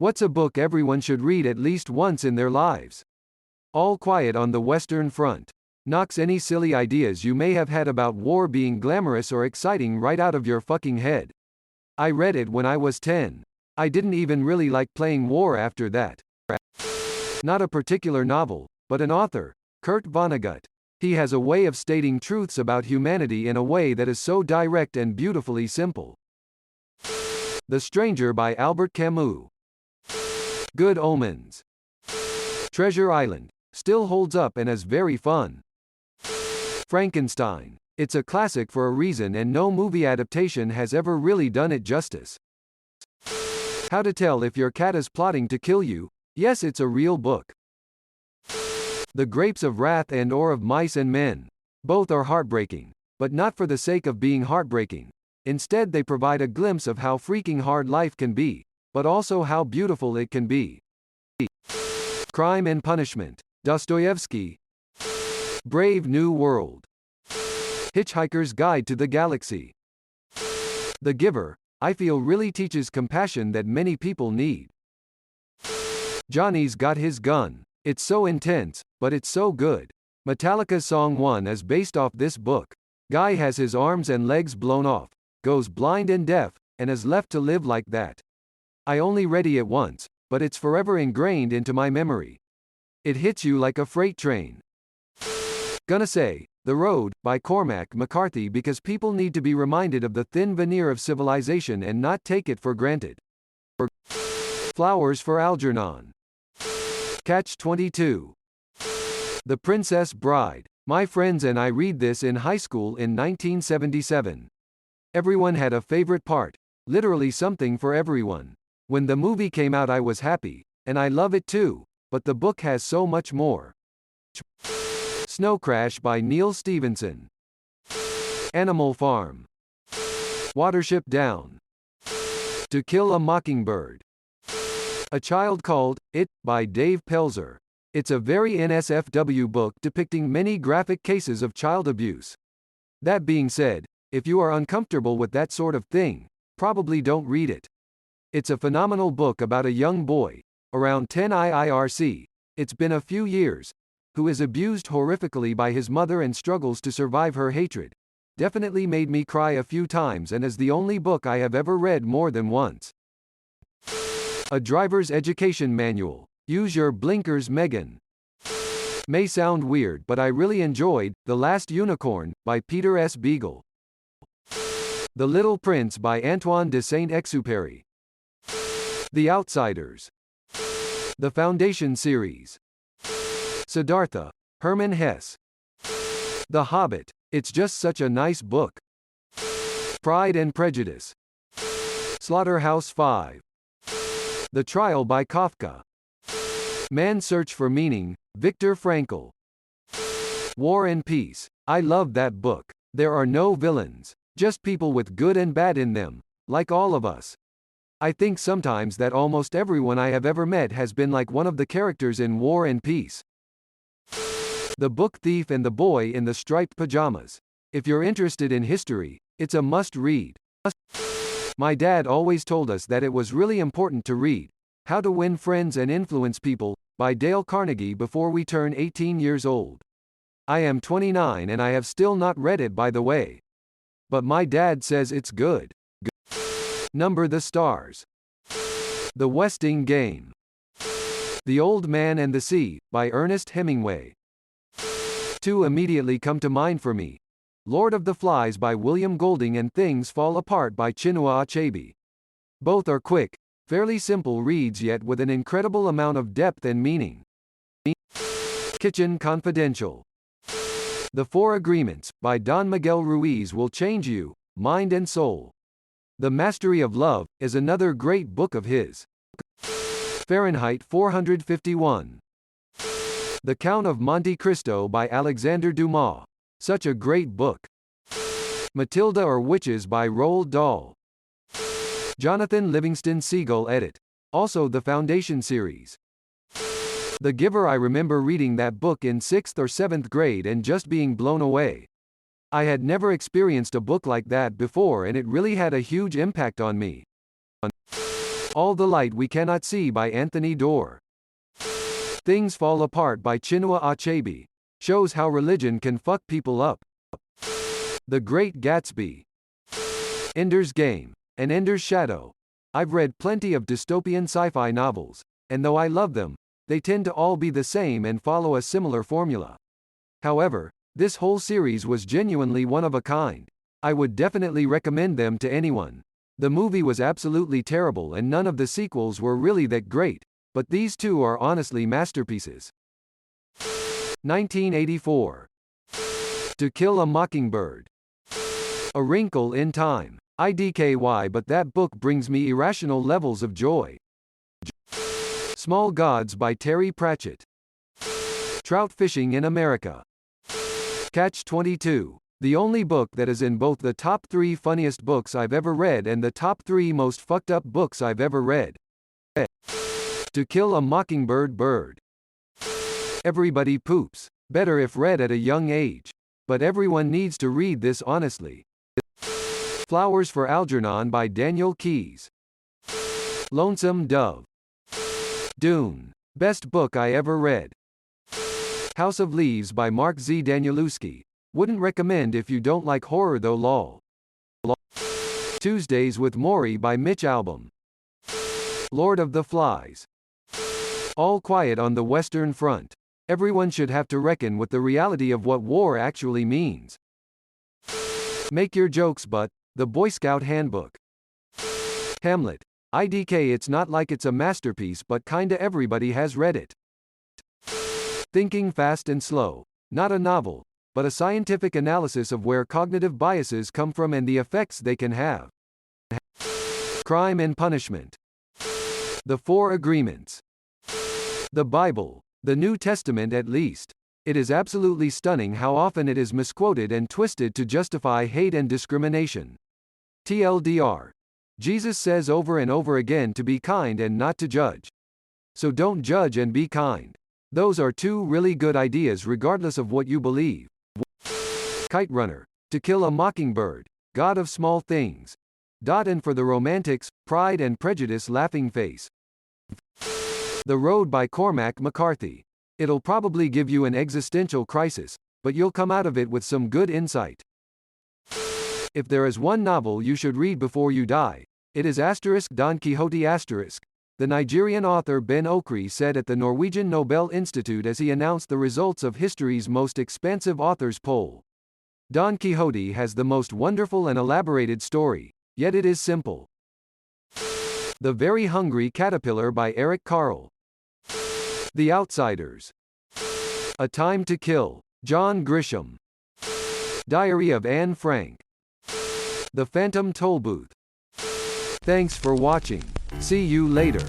What's a book everyone should read at least once in their lives? All Quiet on the Western Front. Knocks any silly ideas you may have had about war being glamorous or exciting right out of your fucking head. I read it when I was 10. I didn't even really like playing war after that. Not a particular novel, but an author, Kurt Vonnegut. He has a way of stating truths about humanity in a way that is so direct and beautifully simple. The Stranger by Albert Camus. Good Omens. Treasure Island. Still holds up and is very fun. Frankenstein. It's a classic for a reason and no movie adaptation has ever really done it justice. How to Tell If Your Cat is Plotting to Kill You. Yes, it's a real book. The Grapes of Wrath and Or of Mice and Men. Both are heartbreaking, but not for the sake of being heartbreaking. Instead, they provide a glimpse of how freaking hard life can be, but also how beautiful it can be. Crime and Punishment. Dostoevsky. Brave New World. Hitchhiker's Guide to the Galaxy. The Giver, I feel really teaches compassion that many people need. Johnny's Got His Gun. It's so intense, but it's so good. Metallica's Song 1 is based off this book. Guy has his arms and legs blown off, goes blind and deaf, and is left to live like that. I only read it once, but it's forever ingrained into my memory. It hits you like a freight train. Gonna Say, The Road, by Cormac McCarthy because people need to be reminded of the thin veneer of civilization and not take it for granted. Flowers for Algernon. Catch-22. The Princess Bride. My friends and I read this in high school in 1977. Everyone had a favorite part, literally something for everyone. When the movie came out I was happy, and I love it too, but the book has so much more. Snow Crash by Neil Stevenson. Animal Farm. Watership Down. To Kill a Mockingbird. A Child Called It, by Dave Pelzer. It's a very NSFW book depicting many graphic cases of child abuse. That being said, if you are uncomfortable with that sort of thing, probably don't read it. It's a phenomenal book about a young boy, around 10 IIRC, it's been a few years, who is abused horrifically by his mother and struggles to survive her hatred. Definitely made me cry a few times and is the only book I have ever read more than once. A Driver's Education Manual. Use Your Blinkers, Megan. May sound weird, but I really enjoyed The Last Unicorn, by Peter S. Beagle. The Little Prince by Antoine de Saint-Exupéry. The Outsiders. The Foundation Series. Siddhartha. Hermann Hesse. The Hobbit. It's just such a nice book. Pride and Prejudice. Slaughterhouse-Five. The Trial by Kafka. Man's Search for Meaning, Viktor Frankl. War and Peace. I love that book. There are no villains, just people with good and bad in them, like all of us. I think sometimes that almost everyone I have ever met has been like one of the characters in War and Peace. The Book Thief and the Boy in the Striped Pajamas. If you're interested in history, it's a must-read. My dad always told us that it was really important to read How to Win Friends and Influence People, by Dale Carnegie before we turn 18 years old. I am 29 and I have still not read it, by the way. But my dad says it's good. Number the Stars. The Westing Game. The Old Man and the Sea, by Ernest Hemingway. Two immediately come to mind for me. Lord of the Flies by William Golding and Things Fall Apart by Chinua Achebe. Both are quick, fairly simple reads yet with an incredible amount of depth and meaning. Kitchen Confidential. The Four Agreements, by Don Miguel Ruiz will change you, mind and soul. The Mastery of Love, is another great book of his. Fahrenheit 451. The Count of Monte Cristo by Alexander Dumas. Such a great book. Matilda or Witches by Roald Dahl. Jonathan Livingston Seagull edit. Also the Foundation series. The Giver. I remember reading that book in 6th or 7th grade and just being blown away. I had never experienced a book like that before and it really had a huge impact on me. All the Light We Cannot See by Anthony Doerr. Things Fall Apart by Chinua Achebe. Shows how religion can fuck people up. The Great Gatsby. Ender's Game. And Ender's Shadow. I've read plenty of dystopian sci-fi novels, and though I love them, they tend to all be the same and follow a similar formula. However, this whole series was genuinely one of a kind. I would definitely recommend them to anyone. The movie was absolutely terrible and none of the sequels were really that great, but these two are honestly masterpieces. 1984. To Kill a Mockingbird. A Wrinkle in Time. IDKY, but that book brings me irrational levels of joy. Small Gods by Terry Pratchett. Trout Fishing in America. Catch-22. The only book that is in both the top 3 funniest books I've ever read and the top 3 most fucked up books I've ever read. To Kill a Mockingbird Bird. Everybody poops. Better if read at a young age. But everyone needs to read this honestly. Flowers for Algernon by Daniel Keyes. Lonesome Dove. Dune. Best book I ever read. House of Leaves by Mark Z. Danielewski. Wouldn't recommend if you don't like horror though lol. Tuesdays with Morrie by Mitch Albom. Lord of the Flies. All Quiet on the Western Front. Everyone should have to reckon with the reality of what war actually means. Make Your Jokes But, The Boy Scout Handbook. Hamlet. IDK, it's not like it's a masterpiece but kinda everybody has read it. Thinking Fast and Slow. Not a novel, but a scientific analysis of where cognitive biases come from and the effects they can have. Crime and Punishment. The Four Agreements. The Bible. The New Testament at least. It is absolutely stunning how often it is misquoted and twisted to justify hate and discrimination. TLDR. Jesus says over and over again to be kind and not to judge. So don't judge and be kind. Those are two really good ideas regardless of what you believe. Kite Runner. To Kill a Mockingbird. God of Small Things. And for the romantics, Pride and Prejudice laughing face. The Road by Cormac McCarthy. It'll probably give you an existential crisis, but you'll come out of it with some good insight. If there is one novel you should read before you die, it is Don Quixote *. The Nigerian author Ben Okri said at the Norwegian Nobel Institute as he announced the results of history's most expansive authors poll. Don Quixote has the most wonderful and elaborated story, yet it is simple. The Very Hungry Caterpillar by Eric Carle. The Outsiders. A Time to Kill. John Grisham. Diary of Anne Frank. The Phantom Tollbooth. Thanks for watching. See you later.